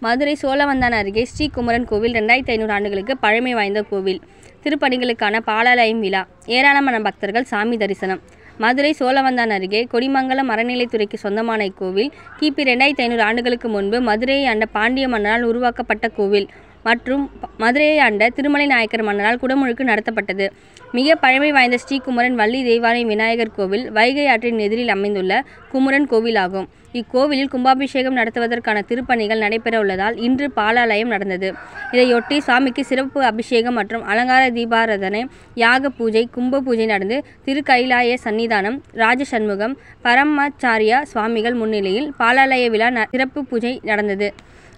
மதுரை சோழவந்தான் அருகே ஸ்ரீகுமரன் கோவில் 2500 ஆண்டுகளுக்கு பழமை வாய்ந்த கோவில். திருப்பணிகளுக்கான பாலாலயம் விழா. ஏராளமான பக்தர்கள் சாமி தரிசனம். மதுரை சோழவந்தான் அருகே கொடிமங்கலம் அறநிலைத்துறைக்கு சொந்தமான இக்கோவில் கிபி 2500 ஆண்டுகளுக்கு முன்பு மதுரையை ஆண்ட பாண்டிய மன்னரால் உருவாக்கப்பட்ட கோவில் மற்றும் மதுரையை ஆண்ட திருமலை நாயக்கர் மன்னரால் குடமுழுக்கு நடத்தப்பட்டது. மிக பழமை வாய்ந்த ஸ்ரீகுமரன் வள்ளி தெய்வானை விநாயகர் கோவில் வைகை ஆற்றின் எதிரில் அமைந்துள்ள குமரன் கோவில் ஆகும். இக்கோவிலில் கும்பாபிஷேகம் நடத்துவதற்கான திருப்பணிகள் நடைபெற உள்ளதால் இன்று பாலாலயம் நடந்தது. இதையொட்டி சுவாமிக்கு சிறப்பு அபிஷேகம் மற்றும் அலங்கார தீபாராதனை, யாக பூஜை, கும்ப பூஜை நடந்து திருக்கைலாய சன்னிதானம் ராஜசண்முகம் பரமாச்சாரியா சுவாமிகள் முன்னிலையில் பாலாலய விழா சிறப்பு பூஜை நடந்தது.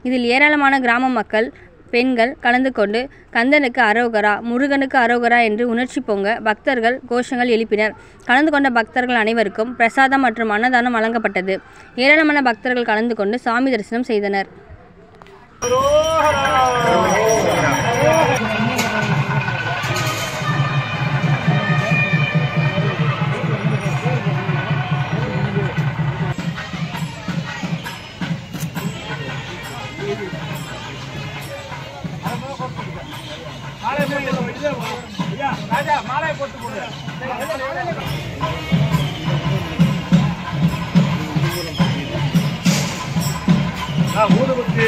இதில் ஏராளமான கிராம மக்கள், பெண்கள் கலந்து கொண்டு கந்தனுக்கு அரோகரா, முருகனுக்கு அரோகரா என்று உணர்ச்சி பொங்க பக்தர்கள் கோஷங்கள் எழுப்பினர். கலந்து கொண்ட பக்தர்கள் அனைவருக்கும் பிரசாதம் மற்றும் அன்னதானம் வழங்கப்பட்டது. ஏராளமான பக்தர்கள் கலந்து கொண்டு சாமி தரிசனம் செய்தனர். மாலை போட்டு போடு. ஊருக்கு